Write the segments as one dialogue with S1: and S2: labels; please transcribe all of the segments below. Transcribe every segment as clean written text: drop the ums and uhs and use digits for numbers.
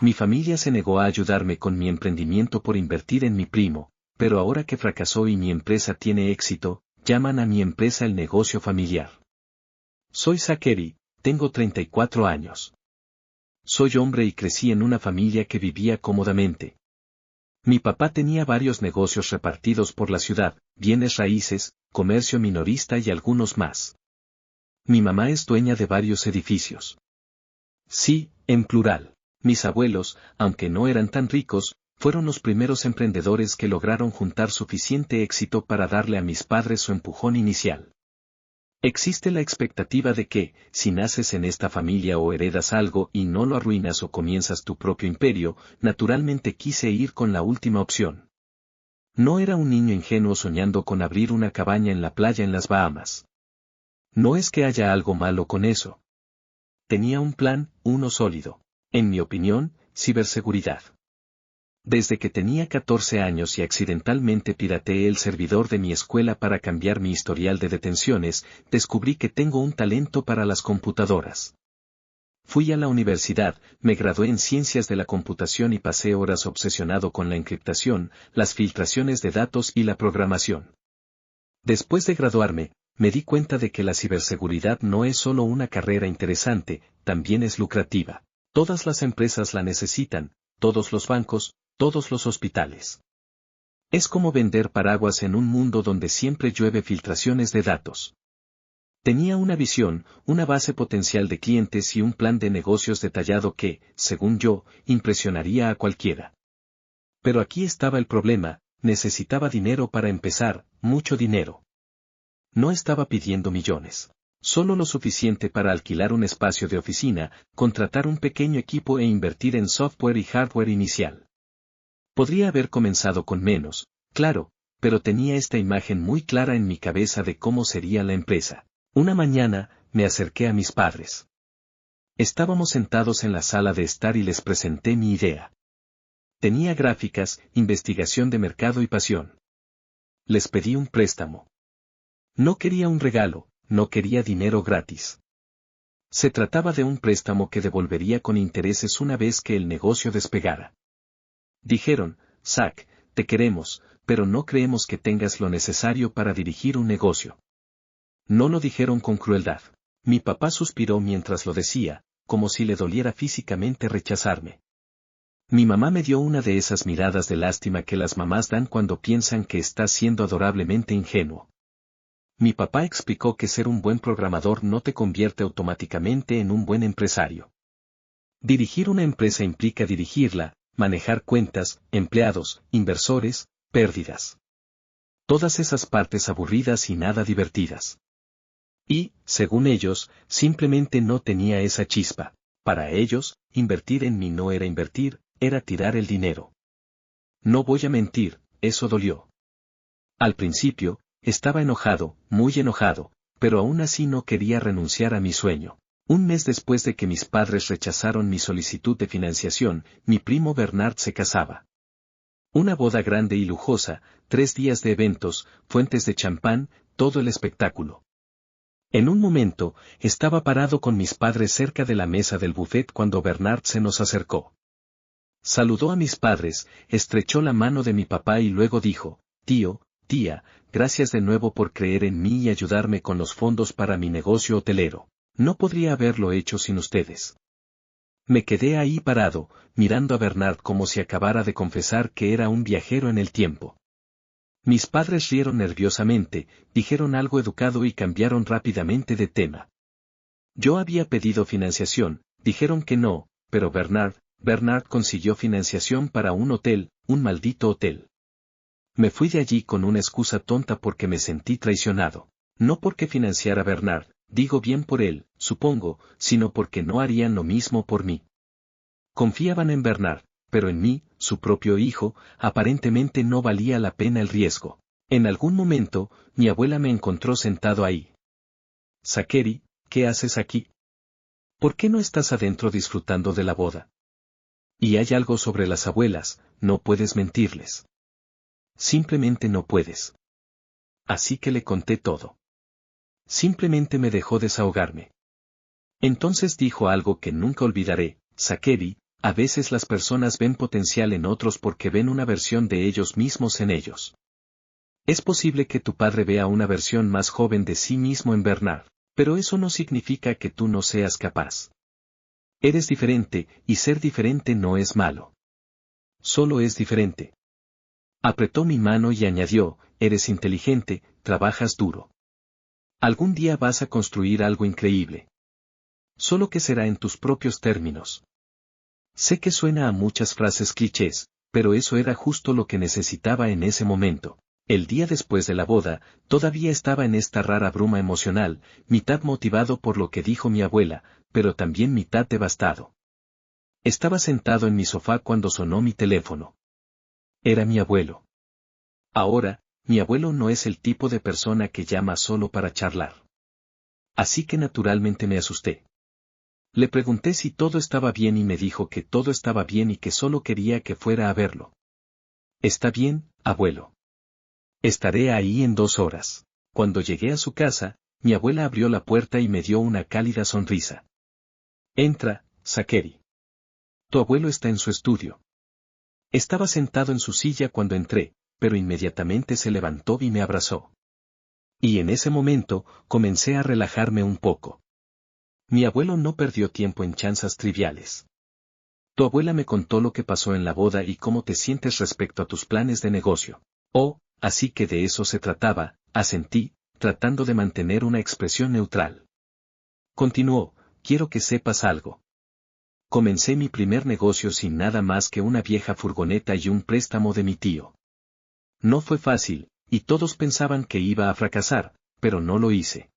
S1: Mi familia se negó a ayudarme con mi emprendimiento por invertir en mi primo, pero ahora que fracasó y mi empresa tiene éxito, llaman a mi empresa el negocio familiar. Soy Zachary, tengo 34 años. Soy hombre y crecí en una familia que vivía cómodamente. Mi papá tenía varios negocios repartidos por la ciudad, bienes raíces, comercio minorista y algunos más. Mi mamá es dueña de varios edificios. Sí, en plural. Mis abuelos, aunque no eran tan ricos, fueron los primeros emprendedores que lograron juntar suficiente éxito para darle a mis padres su empujón inicial. Existe la expectativa de que, si naces en esta familia o heredas algo y no lo arruinas o comienzas tu propio imperio, naturalmente quise ir con la última opción. No era un niño ingenuo soñando con abrir una cabaña en la playa en las Bahamas. No es que haya algo malo con eso. Tenía un plan, uno sólido. En mi opinión, ciberseguridad. Desde que tenía 14 años y accidentalmente pirateé el servidor de mi escuela para cambiar mi historial de detenciones, descubrí que tengo un talento para las computadoras. Fui a la universidad, me gradué en ciencias de la computación y pasé horas obsesionado con la encriptación, las filtraciones de datos y la programación. Después de graduarme, me di cuenta de que la ciberseguridad no es solo una carrera interesante, también es lucrativa. Todas las empresas la necesitan, todos los bancos, todos los hospitales. Es como vender paraguas en un mundo donde siempre llueve filtraciones de datos. Tenía una visión, una base potencial de clientes y un plan de negocios detallado que, según yo, impresionaría a cualquiera. Pero aquí estaba el problema, necesitaba dinero para empezar, mucho dinero. No estaba pidiendo millones. Solo lo suficiente para alquilar un espacio de oficina, contratar un pequeño equipo e invertir en software y hardware inicial. Podría haber comenzado con menos, claro, pero tenía esta imagen muy clara en mi cabeza de cómo sería la empresa. Una mañana, me acerqué a mis padres. Estábamos sentados en la sala de estar y les presenté mi idea. Tenía gráficas, investigación de mercado y pasión. Les pedí un préstamo. No quería un regalo, no quería dinero gratis. Se trataba de un préstamo que devolvería con intereses una vez que el negocio despegara. Dijeron, Zach, te queremos, pero no creemos que tengas lo necesario para dirigir un negocio. No lo dijeron con crueldad. Mi papá suspiró mientras lo decía, como si le doliera físicamente rechazarme. Mi mamá me dio una de esas miradas de lástima que las mamás dan cuando piensan que estás siendo adorablemente ingenuo. Mi papá explicó que ser un buen programador no te convierte automáticamente en un buen empresario. Dirigir una empresa implica dirigirla, manejar cuentas, empleados, inversores, pérdidas. Todas esas partes aburridas y nada divertidas. Y, según ellos, simplemente no tenía esa chispa. Para ellos, invertir en mí no era invertir, era tirar el dinero. No voy a mentir, eso dolió. Al principio, estaba enojado, muy enojado, pero aún así no quería renunciar a mi sueño. Un mes después de que mis padres rechazaron mi solicitud de financiación, mi primo Bernard se casaba. Una boda grande y lujosa, 3 días de eventos, fuentes de champán, todo el espectáculo. En un momento, estaba parado con mis padres cerca de la mesa del buffet cuando Bernard se nos acercó. Saludó a mis padres, estrechó la mano de mi papá y luego dijo, tío, tía, gracias de nuevo por creer en mí y ayudarme con los fondos para mi negocio hotelero. No podría haberlo hecho sin ustedes. Me quedé ahí parado, mirando a Bernard como si acabara de confesar que era un viajero en el tiempo. Mis padres rieron nerviosamente, dijeron algo educado y cambiaron rápidamente de tema. Yo había pedido financiación, dijeron que no, pero Bernard consiguió financiación para un hotel, un maldito hotel. Me fui de allí con una excusa tonta porque me sentí traicionado. No porque financiara a Bernard, digo bien por él, supongo, sino porque no harían lo mismo por mí. Confiaban en Bernard, pero en mí, su propio hijo, aparentemente no valía la pena el riesgo. En algún momento, mi abuela me encontró sentado ahí. Zachary, ¿qué haces aquí? ¿Por qué no estás adentro disfrutando de la boda? Y hay algo sobre las abuelas, no puedes mentirles. Simplemente no puedes. Así que le conté todo. Simplemente me dejó desahogarme. Entonces dijo algo que nunca olvidaré, Zachary, a veces las personas ven potencial en otros porque ven una versión de ellos mismos en ellos. Es posible que tu padre vea una versión más joven de sí mismo en Bernard, pero eso no significa que tú no seas capaz. Eres diferente, y ser diferente no es malo. Solo es diferente. Apretó mi mano y añadió, eres inteligente, trabajas duro. Algún día vas a construir algo increíble. Solo que será en tus propios términos. Sé que suena a muchas frases clichés, pero eso era justo lo que necesitaba en ese momento. El día después de la boda, todavía estaba en esta rara bruma emocional, mitad motivado por lo que dijo mi abuela, pero también mitad devastado. Estaba sentado en mi sofá cuando sonó mi teléfono. Era mi abuelo. Ahora, mi abuelo no es el tipo de persona que llama solo para charlar. Así que naturalmente me asusté. Le pregunté si todo estaba bien y me dijo que todo estaba bien y que solo quería que fuera a verlo. Está bien, abuelo. Estaré ahí en 2 horas. Cuando llegué a su casa, mi abuela abrió la puerta y me dio una cálida sonrisa. Entra, Zachary. Tu abuelo está en su estudio. Estaba sentado en su silla cuando entré, pero inmediatamente se levantó y me abrazó. Y en ese momento, comencé a relajarme un poco. Mi abuelo no perdió tiempo en chanzas triviales. Tu abuela me contó lo que pasó en la boda y cómo te sientes respecto a tus planes de negocio. Oh, así que de eso se trataba, asentí, tratando de mantener una expresión neutral. Continuó, quiero que sepas algo. Comencé mi primer negocio sin nada más que una vieja furgoneta y un préstamo de mi tío. No fue fácil, y todos pensaban que iba a fracasar, pero no lo hice.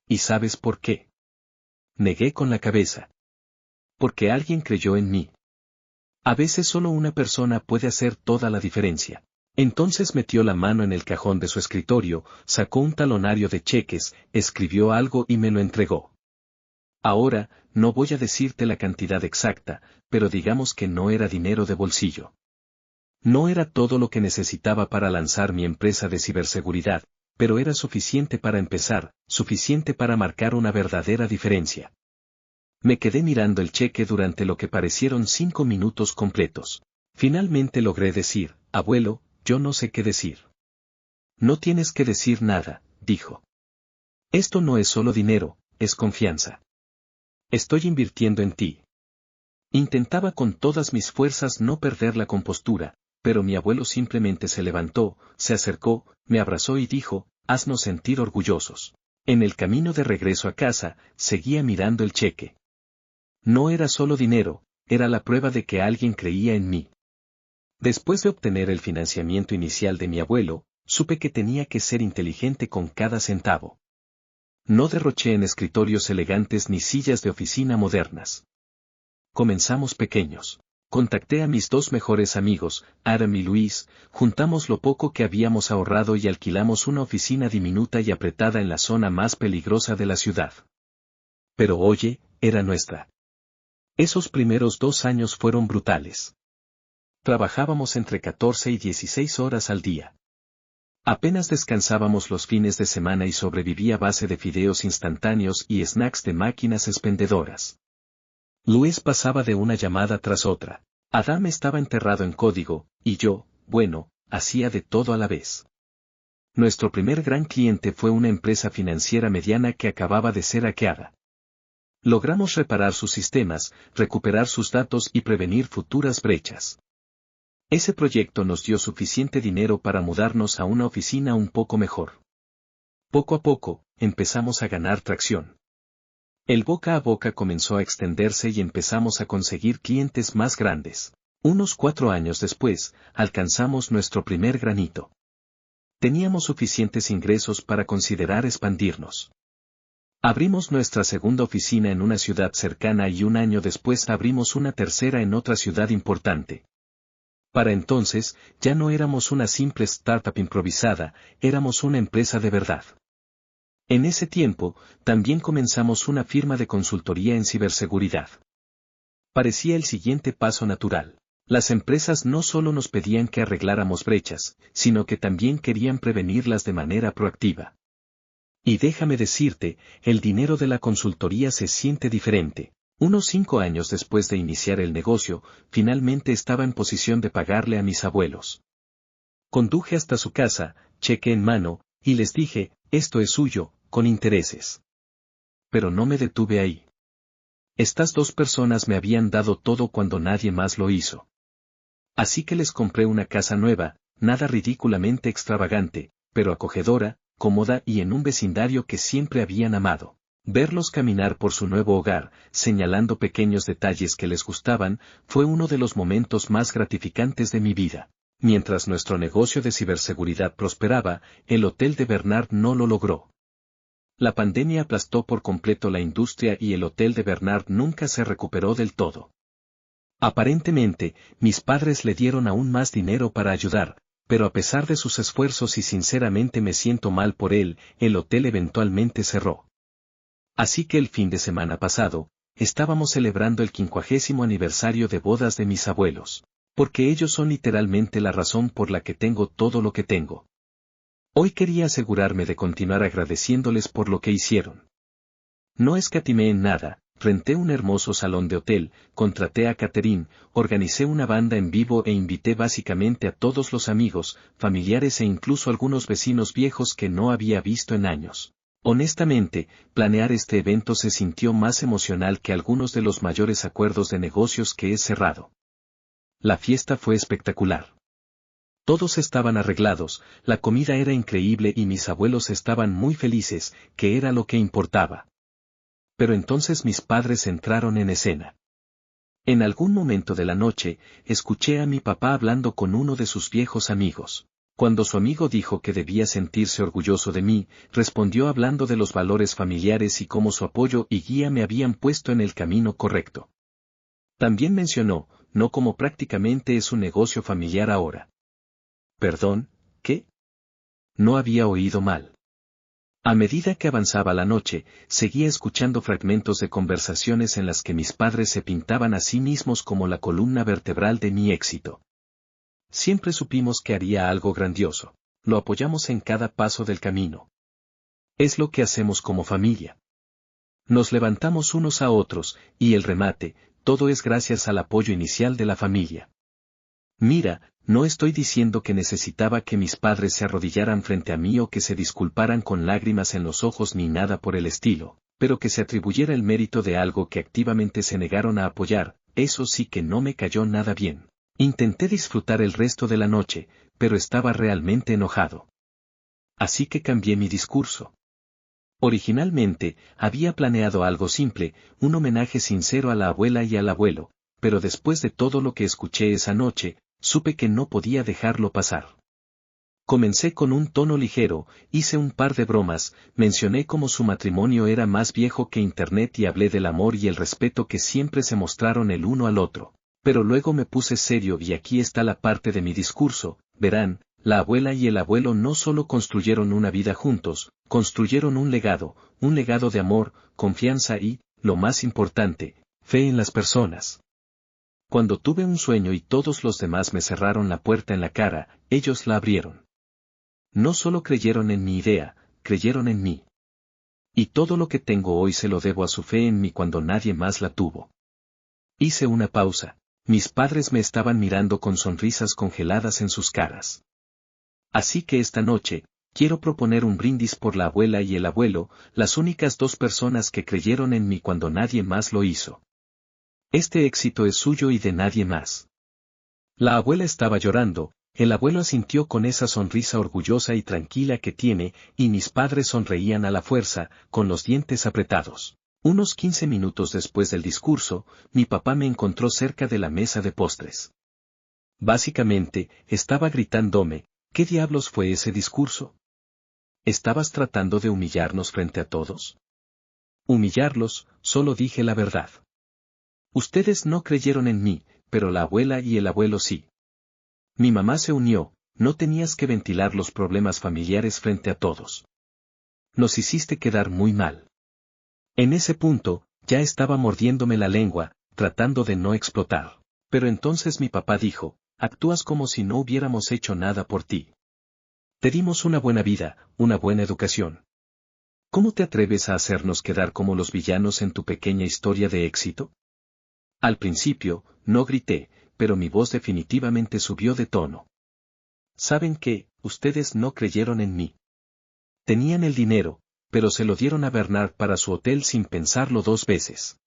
S1: ¿Y sabes por qué? Negué con la cabeza. Porque alguien creyó en mí. A veces solo una persona puede hacer toda la diferencia. Entonces metió la mano en el cajón de su escritorio, sacó un talonario de cheques, escribió algo y me lo entregó. Ahora, no voy a decirte la cantidad exacta, pero digamos que no era dinero de bolsillo. No era todo lo que necesitaba para lanzar mi empresa de ciberseguridad, pero era suficiente para empezar, suficiente para marcar una verdadera diferencia. Me quedé mirando el cheque durante lo que parecieron 5 minutos completos. Finalmente logré decir, abuelo, yo no sé qué decir. No tienes que decir nada, dijo. Esto no es solo dinero, es confianza. Estoy invirtiendo en ti. Intentaba con todas mis fuerzas no perder la compostura, pero mi abuelo simplemente se levantó, se acercó, me abrazó y dijo, haznos sentir orgullosos. En el camino de regreso a casa, seguía mirando el cheque. No era solo dinero, era la prueba de que alguien creía en mí. Después de obtener el financiamiento inicial de mi abuelo, supe que tenía que ser inteligente con cada centavo. No derroché en escritorios elegantes ni sillas de oficina modernas. Comenzamos pequeños. Contacté a mis 2 mejores amigos, Adam y Luis, juntamos lo poco que habíamos ahorrado y alquilamos una oficina diminuta y apretada en la zona más peligrosa de la ciudad. Pero oye, era nuestra. Esos primeros 2 años fueron brutales. Trabajábamos entre 14 y 16 horas al día. Apenas descansábamos los fines de semana y sobrevivía a base de fideos instantáneos y snacks de máquinas expendedoras. Luis pasaba de una llamada tras otra. Adam estaba enterrado en código, y yo, bueno, hacía de todo a la vez. Nuestro primer gran cliente fue una empresa financiera mediana que acababa de ser hackeada. Logramos reparar sus sistemas, recuperar sus datos y prevenir futuras brechas. Ese proyecto nos dio suficiente dinero para mudarnos a una oficina un poco mejor. Poco a poco, empezamos a ganar tracción. El boca a boca comenzó a extenderse y empezamos a conseguir clientes más grandes. Unos 4 años después, alcanzamos nuestro primer granito. Teníamos suficientes ingresos para considerar expandirnos. Abrimos nuestra segunda oficina en una ciudad cercana y 1 año después abrimos una tercera en otra ciudad importante. Para entonces, ya no éramos una simple startup improvisada, éramos una empresa de verdad. En ese tiempo, también comenzamos una firma de consultoría en ciberseguridad. Parecía el siguiente paso natural. Las empresas no solo nos pedían que arregláramos brechas, sino que también querían prevenirlas de manera proactiva. Y déjame decirte, el dinero de la consultoría se siente diferente. Unos 5 años después de iniciar el negocio, finalmente estaba en posición de pagarle a mis abuelos. Conduje hasta su casa, cheque en mano, y les dije, esto es suyo, con intereses. Pero no me detuve ahí. Estas dos personas me habían dado todo cuando nadie más lo hizo. Así que les compré una casa nueva, nada ridículamente extravagante, pero acogedora, cómoda y en un vecindario que siempre habían amado. Verlos caminar por su nuevo hogar, señalando pequeños detalles que les gustaban, fue uno de los momentos más gratificantes de mi vida. Mientras nuestro negocio de ciberseguridad prosperaba, el Hotel de Bernard no lo logró. La pandemia aplastó por completo la industria y el Hotel de Bernard nunca se recuperó del todo. Aparentemente, mis padres le dieron aún más dinero para ayudar, pero a pesar de sus esfuerzos y sinceramente me siento mal por él, el hotel eventualmente cerró. Así que el fin de semana pasado, estábamos celebrando el 50º aniversario de bodas de mis abuelos, porque ellos son literalmente la razón por la que tengo todo lo que tengo. Hoy quería asegurarme de continuar agradeciéndoles por lo que hicieron. No escatimé en nada, renté un hermoso salón de hotel, contraté a Catherine, organicé una banda en vivo e invité básicamente a todos los amigos, familiares e incluso algunos vecinos viejos que no había visto en años. Honestamente, planear este evento se sintió más emocional que algunos de los mayores acuerdos de negocios que he cerrado. La fiesta fue espectacular. Todos estaban arreglados, la comida era increíble y mis abuelos estaban muy felices, que era lo que importaba. Pero entonces mis padres entraron en escena. En algún momento de la noche, escuché a mi papá hablando con uno de sus viejos amigos. Cuando su amigo dijo que debía sentirse orgulloso de mí, respondió hablando de los valores familiares y cómo su apoyo y guía me habían puesto en el camino correcto. También mencionó, no como prácticamente es un negocio familiar ahora. Perdón, ¿qué? No había oído mal. A medida que avanzaba la noche, seguía escuchando fragmentos de conversaciones en las que mis padres se pintaban a sí mismos como la columna vertebral de mi éxito. Siempre supimos que haría algo grandioso. Lo apoyamos en cada paso del camino. Es lo que hacemos como familia. Nos levantamos unos a otros, y el remate, todo es gracias al apoyo inicial de la familia. Mira, no estoy diciendo que necesitaba que mis padres se arrodillaran frente a mí o que se disculparan con lágrimas en los ojos ni nada por el estilo, pero que se atribuyera el mérito de algo que activamente se negaron a apoyar, eso sí que no me cayó nada bien. Intenté disfrutar el resto de la noche, pero estaba realmente enojado. Así que cambié mi discurso. Originalmente, había planeado algo simple, un homenaje sincero a la abuela y al abuelo, pero después de todo lo que escuché esa noche, supe que no podía dejarlo pasar. Comencé con un tono ligero, hice un par de bromas, mencioné cómo su matrimonio era más viejo que Internet y hablé del amor y el respeto que siempre se mostraron el uno al otro. Pero luego me puse serio y aquí está la parte de mi discurso, verán, la abuela y el abuelo no solo construyeron una vida juntos, construyeron un legado de amor, confianza y, lo más importante, fe en las personas. Cuando tuve un sueño y todos los demás me cerraron la puerta en la cara, ellos la abrieron. No solo creyeron en mi idea, creyeron en mí. Y todo lo que tengo hoy se lo debo a su fe en mí cuando nadie más la tuvo. Hice una pausa. Mis padres me estaban mirando con sonrisas congeladas en sus caras. Así que esta noche, quiero proponer un brindis por la abuela y el abuelo, las únicas dos personas que creyeron en mí cuando nadie más lo hizo. Este éxito es suyo y de nadie más. La abuela estaba llorando, el abuelo asintió con esa sonrisa orgullosa y tranquila que tiene, y mis padres sonreían a la fuerza, con los dientes apretados. Unos 15 minutos después del discurso, mi papá me encontró cerca de la mesa de postres. Básicamente, estaba gritándome, ¿qué diablos fue ese discurso? ¿Estabas tratando de humillarnos frente a todos? Humillarlos, solo dije la verdad. Ustedes no creyeron en mí, pero la abuela y el abuelo sí. Mi mamá se unió, no tenías que ventilar los problemas familiares frente a todos. Nos hiciste quedar muy mal. En ese punto, ya estaba mordiéndome la lengua, tratando de no explotar. Pero entonces mi papá dijo, actúas como si no hubiéramos hecho nada por ti. Te dimos una buena vida, una buena educación. ¿Cómo te atreves a hacernos quedar como los villanos en tu pequeña historia de éxito? Al principio, no grité, pero mi voz definitivamente subió de tono. ¿Saben qué? Ustedes no creyeron en mí. Tenían el dinero, pero se lo dieron a Bernard para su hotel sin pensarlo 2 veces.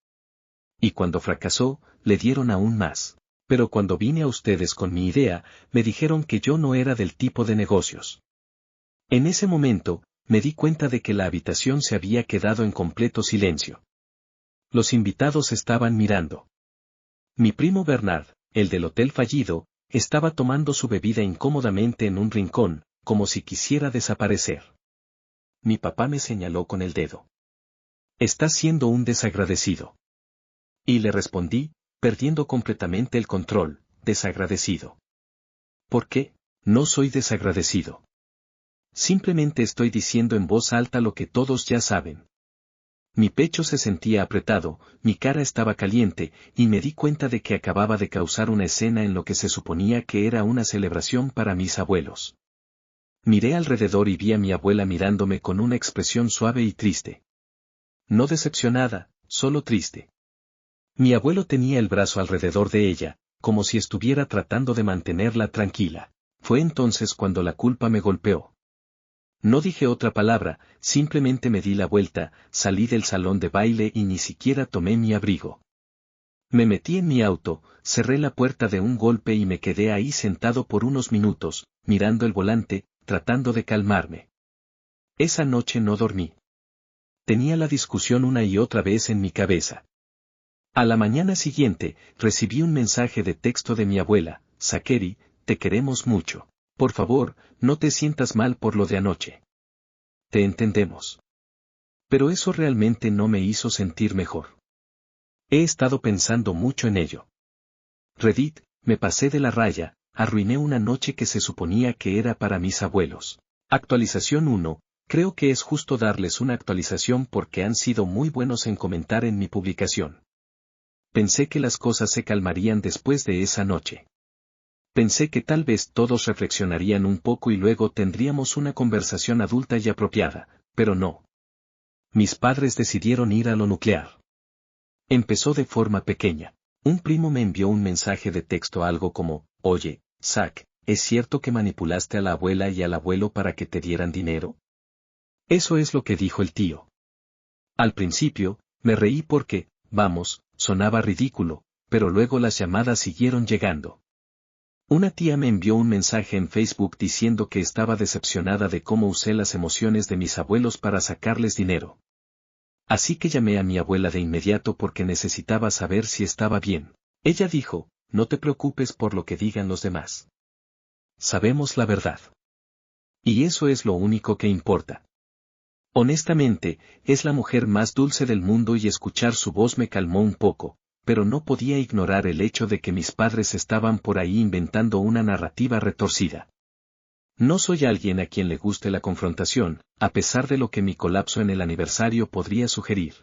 S1: Y cuando fracasó, le dieron aún más. Pero cuando vine a ustedes con mi idea, me dijeron que yo no era del tipo de negocios. En ese momento, me di cuenta de que la habitación se había quedado en completo silencio. Los invitados estaban mirando. Mi primo Bernard, el del hotel fallido, estaba tomando su bebida incómodamente en un rincón, como si quisiera desaparecer. Mi papá me señaló con el dedo. Estás siendo un desagradecido. Y le respondí, perdiendo completamente el control, desagradecido. ¿Por qué? No soy desagradecido. Simplemente estoy diciendo en voz alta lo que todos ya saben. Mi pecho se sentía apretado, mi cara estaba caliente, y me di cuenta de que acababa de causar una escena en lo que se suponía que era una celebración para mis abuelos. Miré alrededor y vi a mi abuela mirándome con una expresión suave y triste. No decepcionada, solo triste. Mi abuelo tenía el brazo alrededor de ella, como si estuviera tratando de mantenerla tranquila. Fue entonces cuando la culpa me golpeó. No dije otra palabra, simplemente me di la vuelta, salí del salón de baile y ni siquiera tomé mi abrigo. Me metí en mi auto, cerré la puerta de un golpe y me quedé ahí sentado por unos minutos, mirando el volante, tratando de calmarme. Esa noche no dormí. Tenía la discusión una y otra vez en mi cabeza. A la mañana siguiente, recibí un mensaje de texto de mi abuela: Zachary, te queremos mucho. Por favor, no te sientas mal por lo de anoche. Te entendemos. Pero eso realmente no me hizo sentir mejor. He estado pensando mucho en ello. Reddit, me pasé de la raya, arruiné una noche que se suponía que era para mis abuelos. Actualización 1, creo que es justo darles una actualización porque han sido muy buenos en comentar en mi publicación. Pensé que las cosas se calmarían después de esa noche. Pensé que tal vez todos reflexionarían un poco y luego tendríamos una conversación adulta y apropiada, pero no. Mis padres decidieron ir a lo nuclear. Empezó de forma pequeña. Un primo me envió un mensaje de texto algo como: oye, Zach, ¿es cierto que manipulaste a la abuela y al abuelo para que te dieran dinero? Eso es lo que dijo el tío. Al principio, me reí porque, vamos, sonaba ridículo, pero luego las llamadas siguieron llegando. Una tía me envió un mensaje en Facebook diciendo que estaba decepcionada de cómo usé las emociones de mis abuelos para sacarles dinero. Así que llamé a mi abuela de inmediato porque necesitaba saber si estaba bien. Ella dijo: no te preocupes por lo que digan los demás. Sabemos la verdad. Y eso es lo único que importa. Honestamente, es la mujer más dulce del mundo y escuchar su voz me calmó un poco, pero no podía ignorar el hecho de que mis padres estaban por ahí inventando una narrativa retorcida. No soy alguien a quien le guste la confrontación, a pesar de lo que mi colapso en el aniversario podría sugerir.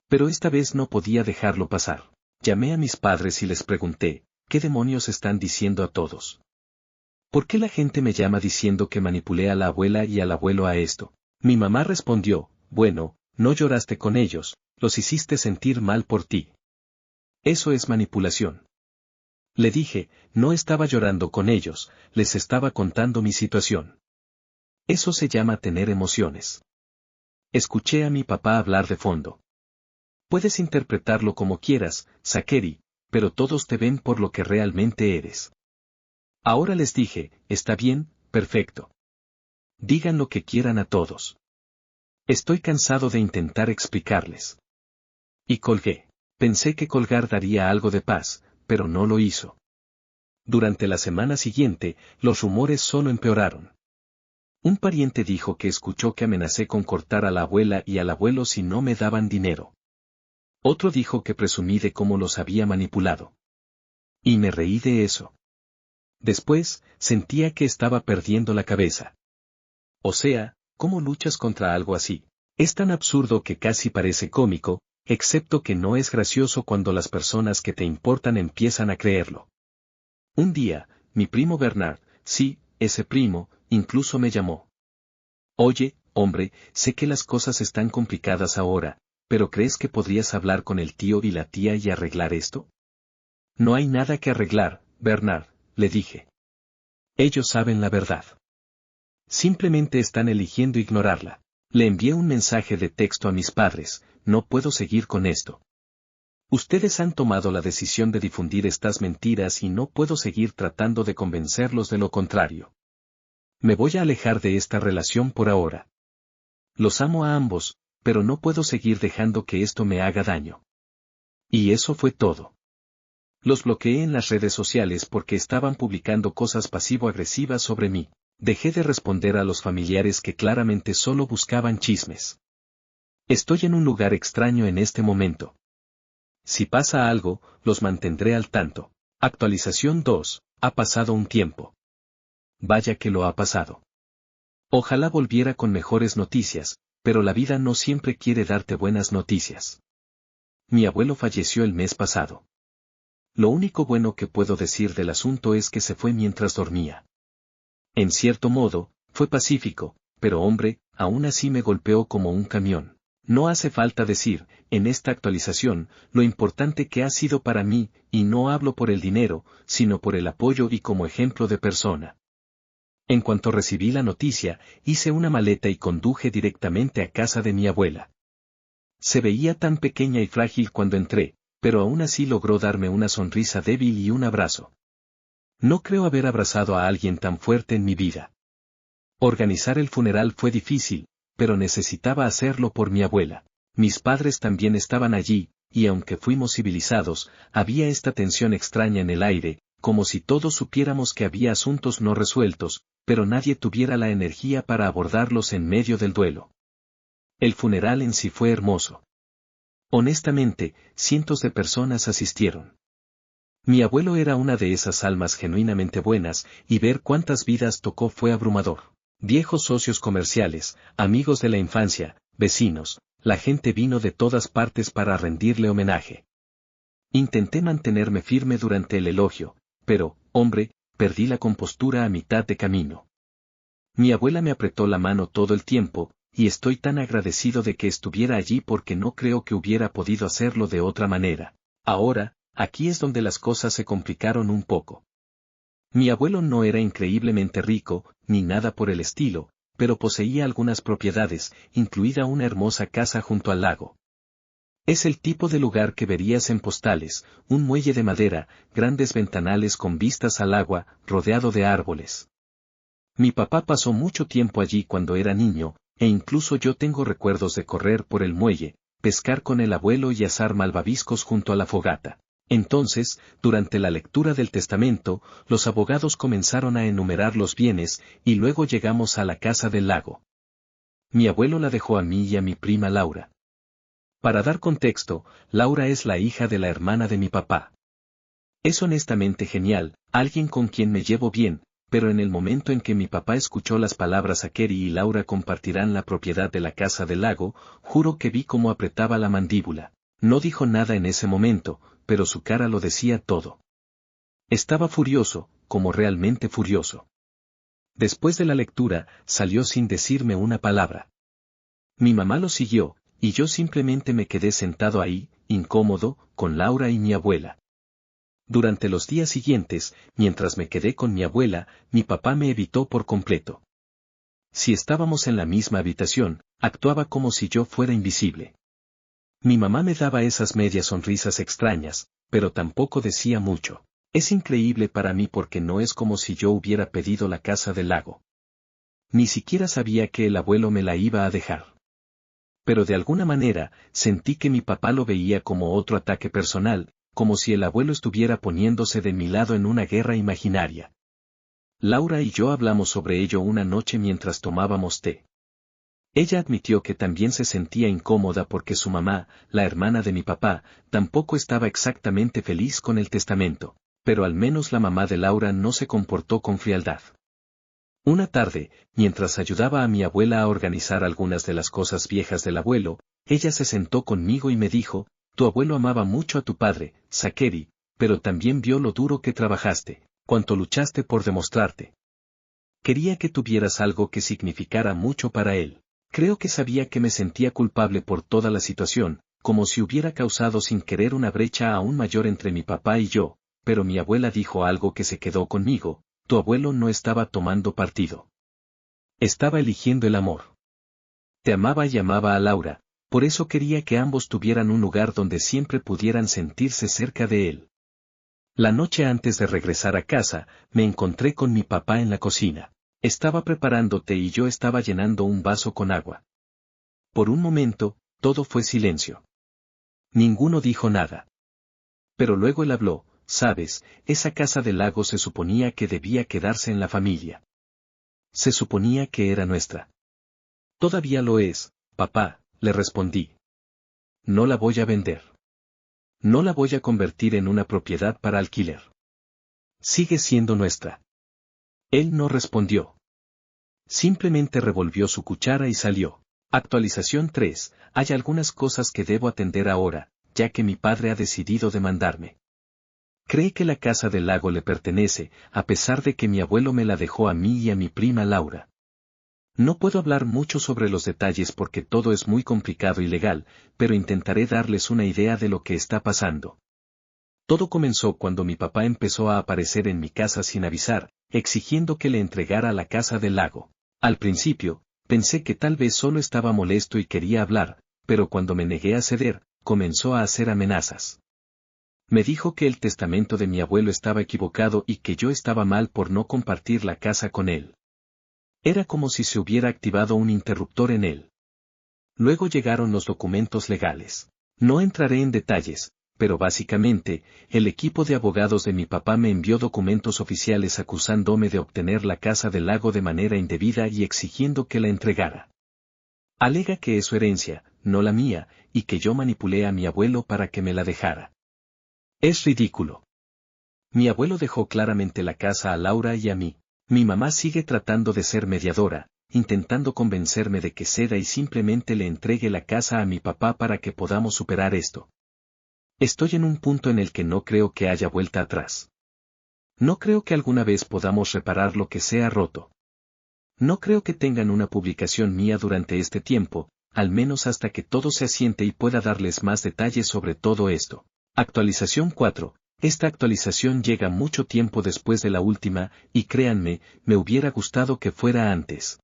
S1: Pero esta vez no podía dejarlo pasar. Llamé a mis padres y les pregunté: ¿qué demonios están diciendo a todos? ¿Por qué la gente me llama diciendo que manipulé a la abuela y al abuelo a esto? Mi mamá respondió: bueno, no lloraste con ellos, los hiciste sentir mal por ti. Eso es manipulación. Le dije: no estaba llorando con ellos, les estaba contando mi situación. Eso se llama tener emociones. Escuché a mi papá hablar de fondo. Puedes interpretarlo como quieras, Zachary, pero todos te ven por lo que realmente eres. Ahora les dije: está bien, perfecto. Digan lo que quieran a todos. Estoy cansado de intentar explicarles. Y colgué. Pensé que colgar daría algo de paz, pero no lo hizo. Durante la semana siguiente, los rumores solo empeoraron. Un pariente dijo que escuchó que amenacé con cortar a la abuela y al abuelo si no me daban dinero. Otro dijo que presumí de cómo los había manipulado. Y me reí de eso. Después, sentía que estaba perdiendo la cabeza. O sea, ¿cómo luchas contra algo así? Es tan absurdo que casi parece cómico, excepto que no es gracioso cuando las personas que te importan empiezan a creerlo. Un día, mi primo Bernard, sí, ese primo, incluso me llamó. Oye, hombre, sé que las cosas están complicadas ahora, pero ¿crees que podrías hablar con el tío y la tía y arreglar esto? No hay nada que arreglar, Bernard, le dije. Ellos saben la verdad. Simplemente están eligiendo ignorarla. Le envié un mensaje de texto a mis padres: no puedo seguir con esto. Ustedes han tomado la decisión de difundir estas mentiras y no puedo seguir tratando de convencerlos de lo contrario. Me voy a alejar de esta relación por ahora. Los amo a ambos, pero no puedo seguir dejando que esto me haga daño. Y eso fue todo. Los bloqueé en las redes sociales porque estaban publicando cosas pasivo-agresivas sobre mí. Dejé de responder a los familiares que claramente solo buscaban chismes. Estoy en un lugar extraño en este momento. Si pasa algo, los mantendré al tanto. Actualización 2. Ha pasado un tiempo. Vaya que lo ha pasado. Ojalá volviera con mejores noticias, pero la vida no siempre quiere darte buenas noticias. Mi abuelo falleció el mes pasado. Lo único bueno que puedo decir del asunto es que se fue mientras dormía. En cierto modo, fue pacífico, pero hombre, aún así me golpeó como un camión. No hace falta decir, en esta actualización, lo importante que ha sido para mí, y no hablo por el dinero, sino por el apoyo y como ejemplo de persona. En cuanto recibí la noticia, hice una maleta y conduje directamente a casa de mi abuela. Se veía tan pequeña y frágil cuando entré, pero aún así logró darme una sonrisa débil y un abrazo. No creo haber abrazado a alguien tan fuerte en mi vida. Organizar el funeral fue difícil, pero necesitaba hacerlo por mi abuela. Mis padres también estaban allí, y aunque fuimos civilizados, había esta tensión extraña en el aire, como si todos supiéramos que había asuntos no resueltos, pero nadie tuviera la energía para abordarlos en medio del duelo. El funeral en sí fue hermoso. Honestamente, cientos de personas asistieron. Mi abuelo era una de esas almas genuinamente buenas, y ver cuántas vidas tocó fue abrumador. Viejos socios comerciales, amigos de la infancia, vecinos, la gente vino de todas partes para rendirle homenaje. Intenté mantenerme firme durante el elogio, pero, hombre, perdí la compostura a mitad de camino. Mi abuela me apretó la mano todo el tiempo, y estoy tan agradecido de que estuviera allí porque no creo que hubiera podido hacerlo de otra manera. Ahora, aquí es donde las cosas se complicaron un poco. Mi abuelo no era increíblemente rico, ni nada por el estilo, pero poseía algunas propiedades, incluida una hermosa casa junto al lago. Es el tipo de lugar que verías en postales, un muelle de madera, grandes ventanales con vistas al agua, rodeado de árboles. Mi papá pasó mucho tiempo allí cuando era niño, e incluso yo tengo recuerdos de correr por el muelle, pescar con el abuelo y asar malvaviscos junto a la fogata. Entonces, durante la lectura del testamento, los abogados comenzaron a enumerar los bienes, y luego llegamos a la casa del lago. Mi abuelo la dejó a mí y a mi prima Laura. Para dar contexto, Laura es la hija de la hermana de mi papá. Es honestamente genial, alguien con quien me llevo bien, pero en el momento en que mi papá escuchó las palabras Sakeri y Laura compartirán la propiedad de la casa del lago, juro que vi cómo apretaba la mandíbula. No dijo nada en ese momento, pero su cara lo decía todo. Estaba furioso, como realmente furioso. Después de la lectura, salió sin decirme una palabra. Mi mamá lo siguió, y yo simplemente me quedé sentado ahí, incómodo, con Laura y mi abuela. Durante los días siguientes, mientras me quedé con mi abuela, mi papá me evitó por completo. Si estábamos en la misma habitación, actuaba como si yo fuera invisible. Mi mamá me daba esas medias sonrisas extrañas, pero tampoco decía mucho. Es increíble para mí porque no es como si yo hubiera pedido la casa del lago. Ni siquiera sabía que el abuelo me la iba a dejar. Pero de alguna manera, sentí que mi papá lo veía como otro ataque personal, como si el abuelo estuviera poniéndose de mi lado en una guerra imaginaria. Laura y yo hablamos sobre ello una noche mientras tomábamos té. Ella admitió que también se sentía incómoda porque su mamá, la hermana de mi papá, tampoco estaba exactamente feliz con el testamento, pero al menos la mamá de Laura no se comportó con frialdad. Una tarde, mientras ayudaba a mi abuela a organizar algunas de las cosas viejas del abuelo, ella se sentó conmigo y me dijo: tu abuelo amaba mucho a tu padre, Sakeri, pero también vio lo duro que trabajaste, cuánto luchaste por demostrarte. Quería que tuvieras algo que significara mucho para él. Creo que sabía que me sentía culpable por toda la situación, como si hubiera causado sin querer una brecha aún mayor entre mi papá y yo, pero mi abuela dijo algo que se quedó conmigo: tu abuelo no estaba tomando partido. Estaba eligiendo el amor. Te amaba y amaba a Laura, por eso quería que ambos tuvieran un lugar donde siempre pudieran sentirse cerca de él. La noche antes de regresar a casa, me encontré con mi papá en la cocina. Estaba preparando té y yo estaba llenando un vaso con agua. Por un momento, todo fue silencio. Ninguno dijo nada. Pero luego él habló: sabes, esa casa del lago se suponía que debía quedarse en la familia. Se suponía que era nuestra. Todavía lo es, papá, le respondí. No la voy a vender. No la voy a convertir en una propiedad para alquiler. Sigue siendo nuestra. Él no respondió. Simplemente revolvió su cuchara y salió. Actualización 3. Hay algunas cosas que debo atender ahora, ya que mi padre ha decidido demandarme. Cree que la casa del lago le pertenece, a pesar de que mi abuelo me la dejó a mí y a mi prima Laura. No puedo hablar mucho sobre los detalles porque todo es muy complicado y legal, pero intentaré darles una idea de lo que está pasando. Todo comenzó cuando mi papá empezó a aparecer en mi casa sin avisar, exigiendo que le entregara la casa del lago. Al principio, pensé que tal vez solo estaba molesto y quería hablar, pero cuando me negué a ceder, comenzó a hacer amenazas. Me dijo que el testamento de mi abuelo estaba equivocado y que yo estaba mal por no compartir la casa con él. Era como si se hubiera activado un interruptor en él. Luego llegaron los documentos legales. No entraré en detalles, pero básicamente, el equipo de abogados de mi papá me envió documentos oficiales acusándome de obtener la casa del lago de manera indebida y exigiendo que la entregara. Alega que es su herencia, no la mía, y que yo manipulé a mi abuelo para que me la dejara. Es ridículo. Mi abuelo dejó claramente la casa a Laura y a mí. Mi mamá sigue tratando de ser mediadora, intentando convencerme de que ceda y simplemente le entregue la casa a mi papá para que podamos superar esto. Estoy en un punto en el que no creo que haya vuelta atrás. No creo que alguna vez podamos reparar lo que se ha roto. No creo que tengan una publicación mía durante este tiempo, al menos hasta que todo se asiente y pueda darles más detalles sobre todo esto. Actualización 4. Esta actualización llega mucho tiempo después de la última, y créanme, me hubiera gustado que fuera antes.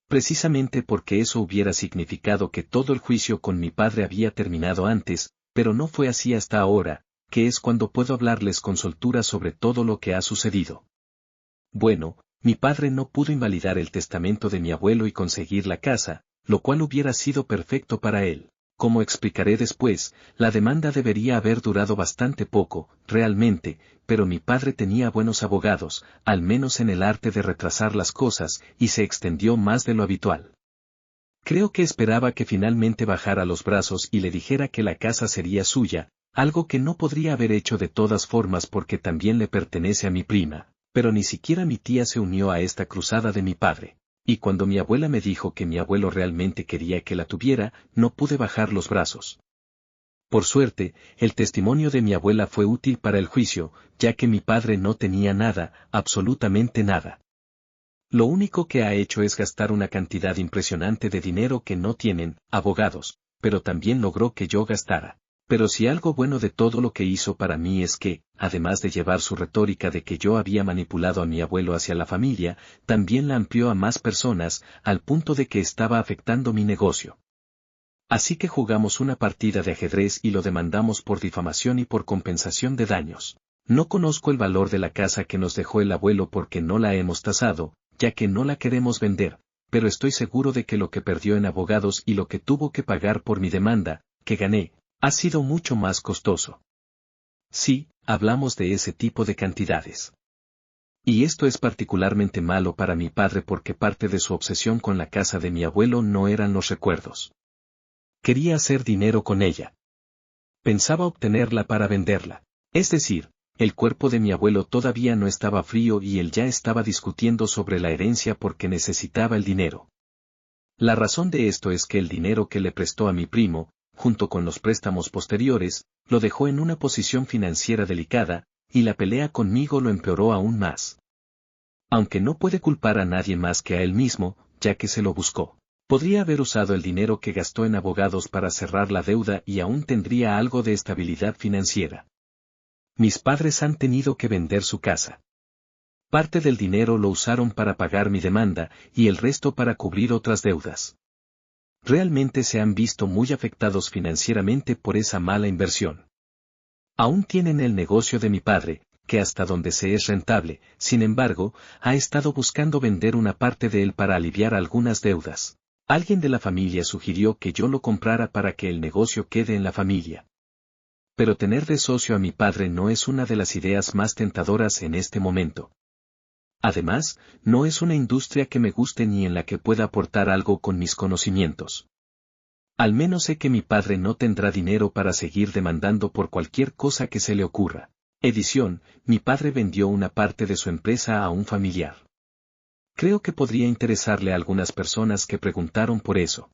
S1: Precisamente porque eso hubiera significado que todo el juicio con mi padre había terminado antes, pero no fue así hasta ahora, que es cuando puedo hablarles con soltura sobre todo lo que ha sucedido. Bueno, mi padre no pudo invalidar el testamento de mi abuelo y conseguir la casa, lo cual hubiera sido perfecto para él. Como explicaré después, la demanda debería haber durado bastante poco, realmente, pero mi padre tenía buenos abogados, al menos en el arte de retrasar las cosas, y se extendió más de lo habitual. Creo que esperaba que finalmente bajara los brazos y le dijera que la casa sería suya, algo que no podría haber hecho de todas formas porque también le pertenece a mi prima, pero ni siquiera mi tía se unió a esta cruzada de mi padre. Y cuando mi abuela me dijo que mi abuelo realmente quería que la tuviera, no pude bajar los brazos. Por suerte, el testimonio de mi abuela fue útil para el juicio, ya que mi padre no tenía nada, absolutamente nada. Lo único que ha hecho es gastar una cantidad impresionante de dinero que no tienen abogados, pero también logró que yo gastara. Pero si algo bueno de todo lo que hizo para mí es que, además de llevar su retórica de que yo había manipulado a mi abuelo hacia la familia, también la amplió a más personas, al punto de que estaba afectando mi negocio. Así que jugamos una partida de ajedrez y lo demandamos por difamación y por compensación de daños. No conozco el valor de la casa que nos dejó el abuelo porque no la hemos tasado, ya que no la queremos vender, pero estoy seguro de que lo que perdió en abogados y lo que tuvo que pagar por mi demanda, que gané, ha sido mucho más costoso. Sí, hablamos de ese tipo de cantidades. Y esto es particularmente malo para mi padre porque parte de su obsesión con la casa de mi abuelo no eran los recuerdos. Quería hacer dinero con ella. Pensaba obtenerla para venderla. Es decir, el cuerpo de mi abuelo todavía no estaba frío y él ya estaba discutiendo sobre la herencia porque necesitaba el dinero. La razón de esto es que el dinero que le prestó a mi primo, junto con los préstamos posteriores, lo dejó en una posición financiera delicada, y la pelea conmigo lo empeoró aún más. Aunque no puede culpar a nadie más que a él mismo, ya que se lo buscó. Podría haber usado el dinero que gastó en abogados para cerrar la deuda y aún tendría algo de estabilidad financiera. Mis padres han tenido que vender su casa. Parte del dinero lo usaron para pagar mi demanda y el resto para cubrir otras deudas. Realmente se han visto muy afectados financieramente por esa mala inversión. Aún tienen el negocio de mi padre, que hasta donde sé es rentable, sin embargo, ha estado buscando vender una parte de él para aliviar algunas deudas. Alguien de la familia sugirió que yo lo comprara para que el negocio quede en la familia. Pero tener de socio a mi padre no es una de las ideas más tentadoras en este momento. Además, no es una industria que me guste ni en la que pueda aportar algo con mis conocimientos. Al menos sé que mi padre no tendrá dinero para seguir demandando por cualquier cosa que se le ocurra. Edición, mi padre vendió una parte de su empresa a un familiar. Creo que podría interesarle a algunas personas que preguntaron por eso.